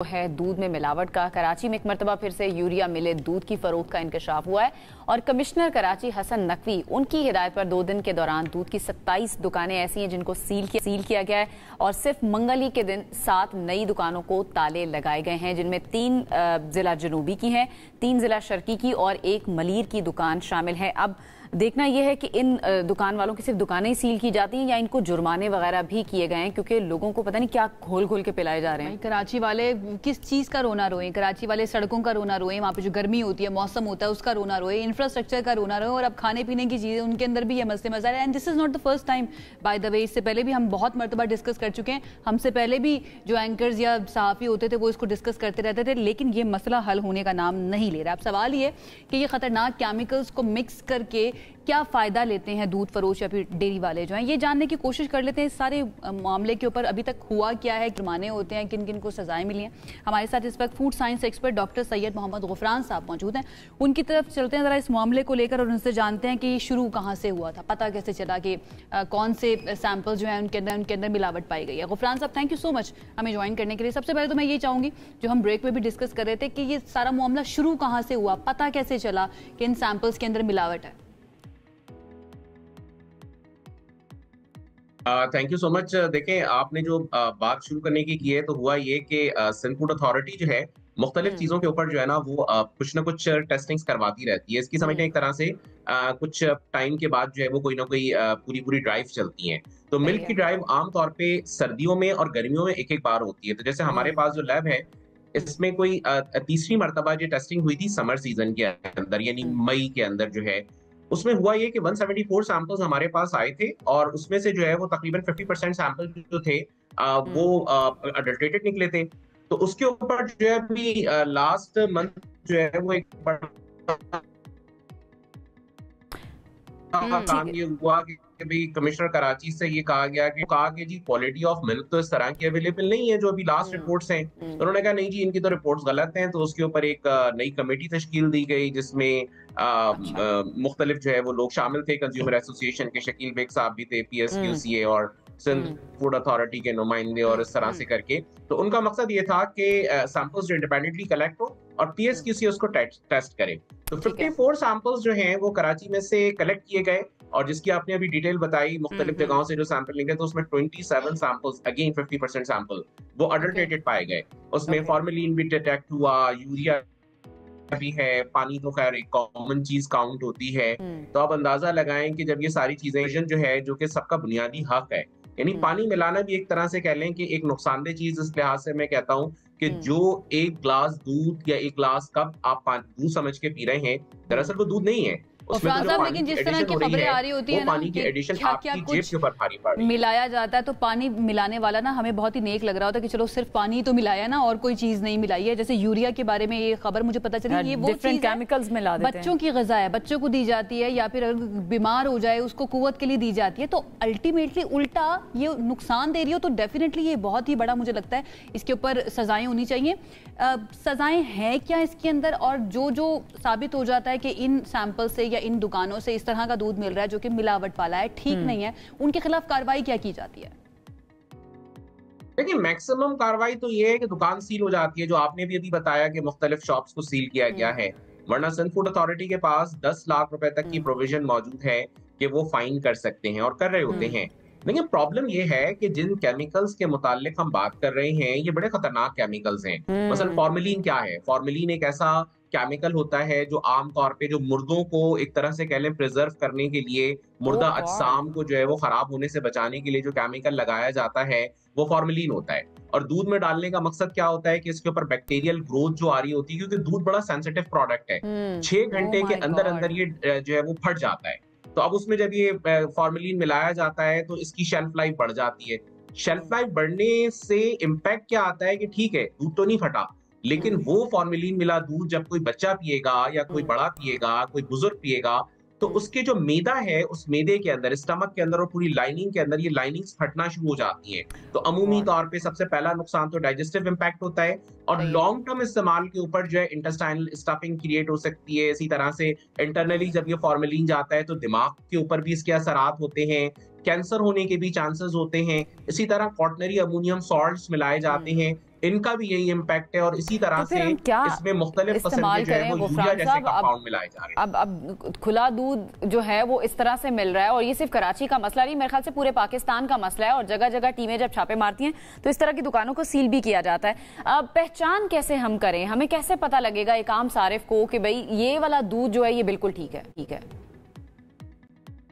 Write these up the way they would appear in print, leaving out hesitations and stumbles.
है दूध में मिलावट का। कराची में एक मरतबा फिर से यूरिया मिले दूध की फरोख्त का इंकशाफ हुआ है और कमिश्नर कराची हसन नकवी उनकी हिदायत पर 2 दिन के दौरान दूध की 27 दुकानें ऐसी हैं जिनको सील किया गया है और सिर्फ मंगली के दिन 7 नई दुकानों को ताले लगाए गए हैं, जिनमें 3 जिला जनूबी की हैं, 3 जिला शर्की की और 1 मलीर की दुकान शामिल है। अब देखना यह है कि इन दुकान वालों की सिर्फ दुकानें ही सील की जाती हैं या इनको जुर्माने वगैरह भी किए गए हैं, क्योंकि लोगों को पता नहीं क्या घोल घोल के पिलाए जा रहे हैं। कराची वाले किस चीज़ का रोना रोए, कराची वाले सड़कों का रोना रोए, वहाँ पे जो गर्मी होती है, मौसम होता है उसका रोना रोए, इंफ्रास्ट्रक्चर का रोना रोए, और अब खाने पीने की चीज़ें उनके अंदर भी ये मसले मसाइल है। And this is not the first time by the way, इससे पहले भी हम बहुत मरतबा डिस्कस कर चुके हैं। हमसे पहले भी जो एंकर्स या सहाफ़ी होते थे वो इसको डिस्कस करते रहते थे, लेकिन ये मसला हल होने का नाम नहीं ले रहा। अब सवाल ये कि ये खतरनाक केमिकल्स को मिक्स करके क्या फ़ायदा लेते हैं दूध फरोश या फिर डेयरी वाले जो हैं, ये जानने की कोशिश कर लेते हैं। इस सारे मामले के ऊपर अभी तक हुआ क्या है, जुर्माने होते हैं, किन किन को सजाएं मिली हैं। हमारे साथ इस वक्त food science expert doctor Syed Mohammad Gufran साहब मौजूद हैं। उनकी तरफ चलते हैं ज़रा इस मामले को लेकर और उनसे जानते हैं कि ये शुरू कहाँ से हुआ था, पता कैसे चला कि कौन से सैंपल जो हैं उनके अंदर मिलावट पाई गई है। गुफरान साहब, थैंक यू सो मच हमें ज्वाइन करने के लिए। सबसे पहले तो मैं ये चाहूँगी, जो हम ब्रेक में भी डिस्कस कर रहे थे, कि ये सारा मामला शुरू कहाँ से हुआ, पता कैसे चला कि इन सैंपल्स के अंदर मिलावट है। Thank you so much. देखें, आपने जो बात शुरू करने की है, तो हुआ ये कि सिंध फूड अथॉरिटी जो है मुख्तलिफ चीज़ों के ऊपर जो है ना वो कुछ ना कुछ टेस्टिंग्स करवाती रहती है। इसकी समझने एक तरह से कुछ टाइम के बाद जो है वो कोई ना कोई पूरी ड्राइव चलती है। तो मिल्क की ड्राइव आमतौर पे सर्दियों में और गर्मियों में एक बार होती है। तो जैसे हमारे पास जो लैब है, इसमें कोई तीसरी मरतबा जो टेस्टिंग हुई थी समर सीजन के अंदर, यानी मई के अंदर जो है, उसमें हुआ ये कि 174 सैंपल्स हमारे पास आए थे और उसमें से जो है वो तकरीबन 50% सैंपल जो थे वो अडल्ट्रेटेड निकले थे। तो उसके ऊपर जो है अभी लास्ट मंथ जो है वो एक बड़ा काम ये हुआ कि भाई कमिश्नर कराची से ये कहा गया कि जी क्वालिटी ऑफ मिल्क तो इस तरह की अवेलेबल नहीं है जो अभी लास्ट रिपोर्ट्स हैं। तो उन्होंने कहा नहीं जी, इनकी तो रिपोर्ट्स गलत हैं। तो उसके ऊपर एक नई कमेटी तश्कील दी गई जिसमें मुख्तलिफ जो है वो लोग शामिल थे। कंज्यूमर एसोसिएशन के शकील बेग साहब भी थे, PSQCA और सिंध फूड अथॉरिटी के नुमाइंदे, और इस तरह से करके। तो उनका मकसद ये था कि सैंपल्स जो इंडिपेंडेंटली कलेक्ट हो और PSQCA उसको टेस्ट करे। तो 54 सैंपल्स जो हैं वो कराची में से कलेक्ट किए गए, और जिसकी आपने अभी डिटेल बताई मुख्तलिफ जगहों से जो सैंपल निकले, तो उसमें 27 सैंपल्स, अगेन 50% सैंपल वो अडल्ट्रेटेड पाए गए। उसमें फॉर्मेलिन भी डिटेक्ट हुआ, यूरिया भी है, पानी तो खैर एक कॉमन चीज काउंट होती है। तो आप अंदाजा लगाएं कि जब ये सारी चीजें जो है, जो कि सबका बुनियादी हक है, यानी पानी मिलाना भी एक तरह से कह लें कि एक नुकसानदेह चीज इस लिहाज से मैं कहता हूँ कि जो एक ग्लास दूध या एक ग्लास कप आप दूध समझ के पी रहे हैं, दरअसल वो दूध नहीं है। लेकिन जिस तरह की खबरें आ रही होती है ना कि क्या कुछ मिलाया जाता है, तो पानी मिलाने वाला ना हमें बहुत ही नेक लग रहा होता है कि चलो सिर्फ पानी तो मिलाया ना और कोई चीज नहीं मिलाई है। जैसे यूरिया के बारे में ये खबर मुझे पता चली, ये वो चीज केमिकल्स मिला देते हैं, बच्चों की ग़िज़ा है, बच्चों को दी जाती है, या फिर अगर बीमार हो जाए उसको कुव्वत के लिए दी जाती है। तो अल्टीमेटली उल्टा ये नुकसान दे रही हो, तो डेफिनेटली ये बहुत ही बड़ा मुझे लगता है इसके ऊपर सजाएं होनी चाहिए। सजाएं हैं क्या इसके अंदर, और जो साबित हो जाता है कि इन सैंपल से इन दुकानों से इस तरह का दूध मिल रहा है जो कि मिलावट वाला है, ठीक नहीं है, उनके खिलाफ कार्रवाई क्या की जाती है? देखिए, मैक्सिमम कार्रवाई तो ये है कि दुकान सील हो जाती है, जो आपने भी अभी बताया कि मुख्तलिफ शॉप्स को सील किया गया है। वरना सिंध फूड अथॉरिटी के पास 10 लाख रुपए तक की प्रोविजन मौजूद है कि वो फाइन कर सकते हैं और कर रहे होते हैं। लेकिन प्रॉब्लम ये है कि जिन केमिकल्स के मुतालिक हम बात कर रहे हैं, ये बड़े खतरनाक केमिकल्स हैं। मसलन फॉर्मेलिन क्या है? फॉर्मेलिन एक ऐसा केमिकल होता है जो आमतौर पे जो मुर्दों को एक तरह से कह लें प्रिजर्व करने के लिए, मुर्दा अजसाम को जो है वो खराब होने से बचाने के लिए जो केमिकल लगाया जाता है वो फॉर्मेलिन होता है। और दूध में डालने का मकसद क्या होता है कि इसके ऊपर बैक्टीरियल ग्रोथ जो आ रही होती है, क्योंकि दूध बड़ा सेंसिटिव प्रोडक्ट है, 6 घंटे के अंदर अंदर ये जो है वो फट जाता है। तो अब उसमें जब ये फॉर्मेलिन मिलाया जाता है तो इसकी शेल्फ लाइफ बढ़ जाती है। शेल्फ लाइफ बढ़ने से इम्पैक्ट क्या आता है कि ठीक है, दूध तो नहीं फटा, लेकिन वो फॉर्मेलिन मिला दूध जब कोई बच्चा पिएगा या कोई बड़ा पिएगा, कोई बुजुर्ग पिएगा, तो उसके जो मैदा है, उस मैदे के अंदर, स्टमक के अंदर और पूरी लाइनिंग के अंदर ये लाइनिंग्स फटना शुरू हो जाती हैं। तो अमूमी तौर पे सबसे पहला नुकसान तो डाइजेस्टिव इम्पैक्ट होता है, और लॉन्ग टर्म इस्तेमाल के ऊपर जो है इंटेस्टाइनल स्टफिंग क्रिएट हो सकती है। इसी तरह से इंटरनली जब ये फॉर्मेलिन जाता है तो दिमाग के ऊपर भी इसके असरात होते हैं, कैंसर होने के भी चांसेस होते हैं। इसी तरह क्वाटनरी अमोनियम सॉल्ट्स मिलाए जाते हैं इनका भी यही इम्पैक्ट है, और इसी तरह से इसमें मुख्तलिफ किस्म के जो है वो यूरिया जैसे कंपाउंड मिलाए जा रहे हैं। अब खुला दूध जो है वो इस तरह से मिल रहा है, और ये सिर्फ कराची का मसला नहीं, मेरे ख्याल से पूरे पाकिस्तान का मसला है, और जगह जगह टीमें जब छापे मारती हैं तो इस तरह की दुकानों को सील भी किया जाता है। अब पहचान कैसे हम करें, हमें कैसे पता लगेगा एक आम सारिफ को कि भाई ये वाला दूध जो है ये बिल्कुल ठीक है?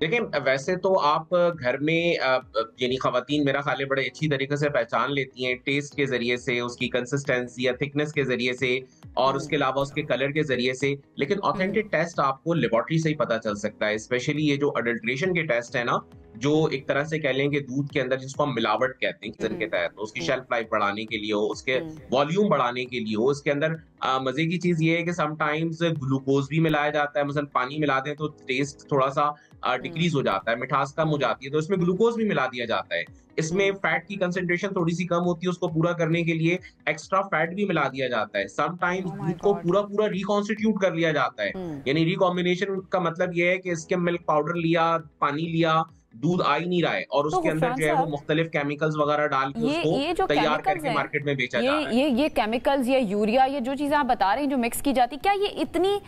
देखिए, वैसे तो आप घर में यानी खवातीन मेरा ख्याल है बड़े अच्छी तरीके से पहचान लेती हैं, टेस्ट के जरिए से, उसकी कंसिस्टेंसी या थिकनेस के जरिए से, और उसके अलावा उसके कलर के जरिए से। लेकिन ऑथेंटिक टेस्ट आपको लेबोरेटरी से ही पता चल सकता है, स्पेशली ये जो अडल्ट्रेशन के टेस्ट है ना, जो एक तरह से कह लें कि दूध के अंदर जिसको हम मिलावट कहते हैं किचन के तहत, उसकी शेल्फ लाइफ बढ़ाने के लिए हो, उसके वॉल्यूम बढ़ाने के लिए हो। उसके अंदर मजे की चीज ये है कि समटाइम्स ग्लूकोज भी मिलाया जाता है, मसलन पानी मिला दें तो टेस्ट थोड़ा सा डिक्रीज हो जाता है, मिठास कम हो जाती है, तो इसमें ग्लूकोज भी मिला दिया जाता है। इसमें फैट की कंसेंट्रेशन थोड़ी सी कम होती है, उसको पूरा करने के लिए एक्स्ट्रा फैट भी मिला दिया जाता है। समटाइम्स दूध को पूरा रिकॉन्स्टिट्यूट कर लिया जाता है, यानी रिकॉम्बिनेशन का मतलब ये है कि इसके मिल्क पाउडर लिया, पानी लिया, दूध आ ही नहीं रहा है, और उसके अंदर जो है वो मुख्तलिफ केमिकल्स वगैरह डाल के उसको तैयार करके मार्केट में बेचा जा रहा है। ये केमिकल्स, ये यूरिया, ये जो चीजें आप बता रहे हैं जो मिक्स की जाती, क्या ये इतनी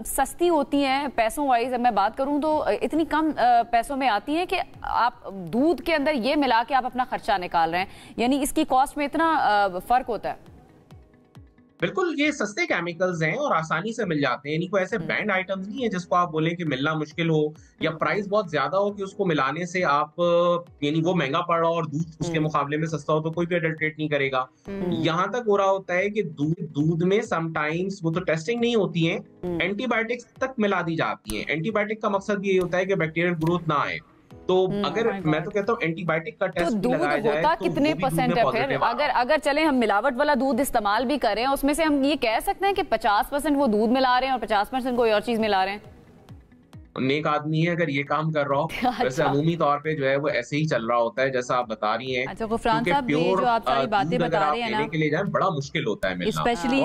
सस्ती होती हैं पैसों वाइज? मैं बात करूं तो इतनी कम पैसों में आती हैं कि आप दूध के अंदर ये मिला के आप अपना खर्चा निकाल रहे हैं, यानी इसकी कॉस्ट में इतना फर्क होता है? बिल्कुल, ये सस्ते केमिकल्स हैं और आसानी से मिल जाते हैं, यानी कोई ऐसे बैंड आइटम्स नहीं है जिसको आप बोलें कि मिलना मुश्किल हो या प्राइस बहुत ज्यादा हो कि उसको मिलाने से आप यानी वो महंगा पड़ रहा हो और दूध उसके मुकाबले में सस्ता हो तो कोई भी अडल्ट्रेट नहीं करेगा। यहाँ तक हो रहा होता है कि दूध में समटाइम्स वो तो टेस्टिंग नहीं होती है, एंटीबायोटिक्स तक मिला दी जाती है। एंटीबायोटिक का मकसद यही होता है कि बैक्टीरियल ग्रोथ ना आए, तो अगर मैं तो कहता हूँ एंटीबायोटिक का टेस्ट तो लगाया जाए तो कितने परसेंट है फिर? अगर चले हम मिलावट वाला दूध इस्तेमाल भी करें, उसमें से हम ये कह सकते हैं कि 50% वो दूध मिला रहे हैं और 50% कोई और चीज मिला रहे हैं? नेक आदमी है अगर ये काम कर रहा हो। वैसे अमूमी तौर पे जो है वो ऐसे ही चल रहा होता है जैसा आप बता रही हैं। अच्छा गुफरान साहब, ये जो आप सारी बातें बता रहे हैं ना, के लिए जाए बड़ा मुश्किल होता है मिलना। स्पेशली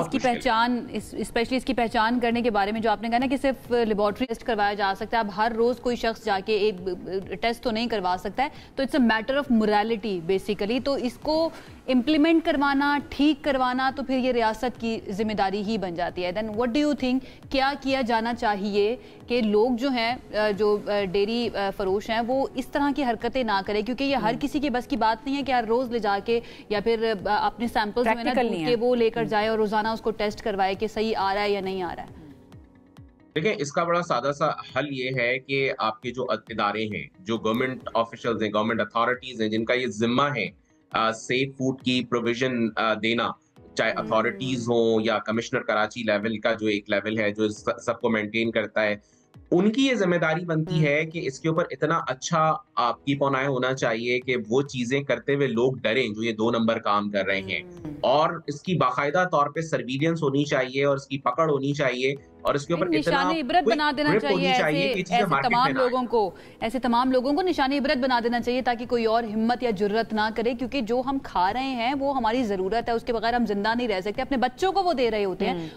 इसकी पहचान करने के बारे में जो आपने कहा ना कि सिर्फ लेबोरेटरी टेस्ट करवाया जा सकता है, अब हर रोज कोई शख्स जाके एक टेस्ट तो नहीं करवा सकता है, तो it's a matter of morality basically. तो इसको इम्प्लीमेंट करवाना, ठीक करवाना, तो फिर ये रियासत की जिम्मेदारी ही बन जाती है। Then what do you think, क्या किया जाना चाहिए कि लोग जो हैं, जो डेयरी फरोश हैं, वो इस तरह की हरकतें ना करें? क्योंकि ये हर किसी के बस की बात नहीं है कि हर रोज ले जाके या फिर अपने सैंपल्स जो है ना दूध के वो लेकर जाए और रोजाना उसको टेस्ट करवाए कि सही आ रहा है या नहीं आ रहा है। देखिए, इसका बड़ा सादा सा हल ये है कि आपके जो इदारे हैं, जो गवर्नमेंट ऑफिशियल्स हैं, गवर्नमेंट अथॉरिटीज हैं, जिनका ये जिम्मा है सेफ फूड की प्रोविजन देना, चाहे अथॉरिटीज हो या कमिश्नर कराची लेवल का जो एक लेवल है जो सबको मेंटेन करता है, उनकी ये जिम्मेदारी बनती है कि इसके ऊपर इतना अच्छा आपकी पौनाय होना चाहिए कि वो चीजें करते हुए लोग डरें जो ये 2 नंबर काम कर रहे हैं, और इसकी बाकायदा तौर पे सर्विलियंस होनी चाहिए और इसकी पकड़ होनी चाहिए, और इसके ऊपर निशानी इबरत बना देना चाहिए ऐसे तमाम लोगों को निशानी इबरत बना देना चाहिए, ताकि कोई और हिम्मत या जुर्रत ना करे, क्योंकि जो हम खा रहे हैं वो हमारी जरूरत है, उसके बगैर हम जिंदा नहीं रह सकते। अपने बच्चों को वो दे रहे होते हैं